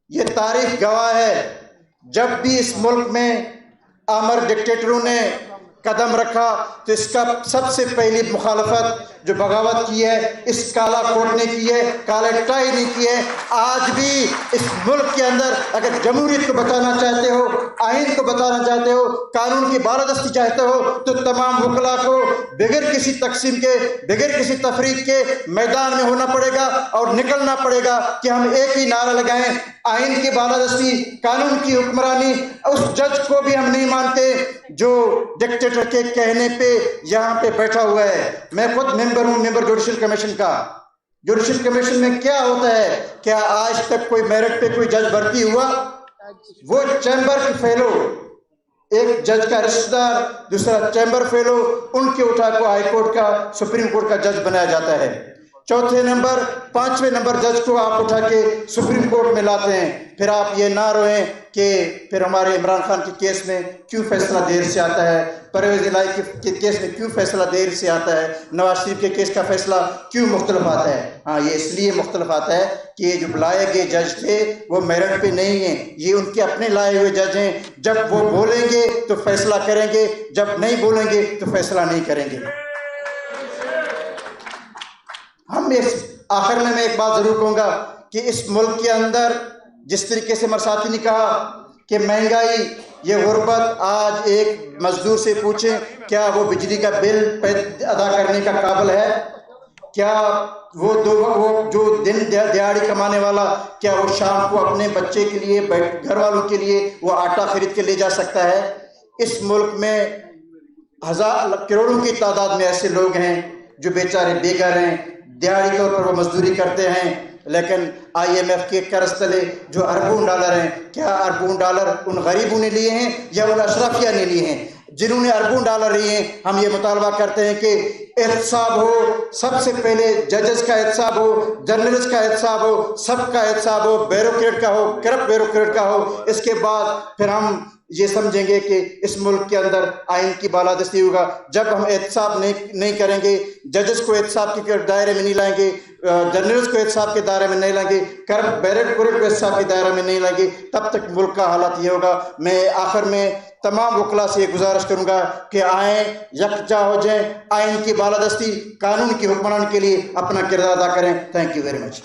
یہ تاریخ گواہ ہے، جب بھی اس ملک میں آمر ڈکٹیٹروں نے قدم رکھا تو اس کا سب سے پہلی مخالفت جو بغاوت کی ہے اس کالا کوٹ نے کی ہے، کالے ٹائی نے کی ہے۔ آج بھی اس ملک کے اندر اگر جمہوریت کو بتانا چاہتے ہو، آئین کو بتانا چاہتے ہو، قانون کی بالادستی چاہتے ہو، تو تمام وکلاء کو بغیر کسی تقسیم کے، بغیر کسی تفریق کے میدان میں ہونا پڑے گا اور نکلنا پڑے گا کہ ہم ایک ہی نعرہ لگائیں، آئین کی بالادستی، قانون کی حکمرانی۔ اس جج کو بھی ہم نہیں مانتے جو ڈکٹیٹر کے کہنے پہ یہاں پہ بیٹھا ہوا ہے۔ میں خود ممبر ہوں، ممبر جوڈیشل کمیشن کا۔ جوڈیشل کمیشن میں کیا ہوتا ہے؟ کیا آج تک کوئی میرٹ پہ کوئی جج بھرتی ہوا؟ وہ چیمبر کی فیلو، ایک جج کا رشتہ دار، دوسرا چیمبر فیلو، ان کے اٹھا کو ہائی کورٹ کا، سپریم کورٹ کا جج بنایا جاتا ہے۔ چوتھے نمبر، پانچویں نمبر جج کو آپ اٹھا کے سپریم کورٹ میں لاتے ہیں۔ پھر آپ یہ نہ روئیں کہ پھر ہمارے عمران خان کے کیس میں کیوں فیصلہ دیر سے آتا ہے، پرویز الہی کے کیس میں کیوں فیصلہ دیر سے آتا ہے، نواز شریف کے کیس کا فیصلہ کیوں مختلف آتا ہے۔ ہاں، یہ اس لیے مختلف آتا ہے کہ یہ جو لائے گئے جج تھے وہ میرٹ پہ نہیں ہیں، یہ ان کے اپنے لائے ہوئے جج ہیں۔ جب وہ بولیں گے تو فیصلہ کریں گے، جب نہیں بولیں گے تو فیصلہ نہیں کریں گے۔ ہم آخر میں ایک بات ضرور کہوں گا کہ اس ملک کے اندر جس طریقے سے مرساتی نے کہا کہ مہنگائی، یہ غربت، آج ایک مزدور سے پوچھیں کیا وہ بجلی کا بل ادا کرنے کا قابل ہے؟ کیا وہ جو دن دیہاڑی کمانے والا، کیا وہ شام کو اپنے بچے کے لیے، گھر والوں کے لیے وہ آٹا خرید کے لے جا سکتا ہے؟ اس ملک میں کروڑوں کی تعداد میں ایسے لوگ ہیں جو بیچارے بے گھر ہیں، دیہاڑی طور پر وہ مزدوری کرتے ہیں، لیکن آئی ایم ایف کے قرض تلے جو اربوں ڈالر ہیں، کیا اربوں ڈالر ان غریبوں نے لیے ہیں یا ان اشرافیہ نے لیے ہیں؟ جنہوں نے اربوں ڈالر لیے ہیں، ہم یہ مطالبہ کرتے ہیں کہ احتساب ہو، سب سے پہلے ججز کا احتساب ہو، جرنلسٹ کا احتساب ہو، سب کا احتساب ہو، بیوروکریٹ کا ہو، کرپٹ بیوروکریٹ کا ہو۔ اس کے بعد پھر ہم یہ سمجھیں گے کہ اس ملک کے اندر آئین کی بالادستی ہوگا۔ جب ہم احتساب نہیں کریں گے، ججز کو احتساب کے دائرے میں نہیں لائیں گے، جرنلسٹ کو احتساب کے دائرے میں نہیں لائیں گے، کرپٹ بیوروکریٹ کو احتساب کے دائرے میں نہیں لائیں گے، تب تک ملک کا حالت یہ ہوگا۔ میں آخر میں تمام وکلاء سے یہ گزارش کروں گا کہ آئیں، یکجا ہو جائیں، آئین کی بالادستی، قانون کی حکمرانی کے لیے اپنا کردار ادا کریں۔ Thank you very much.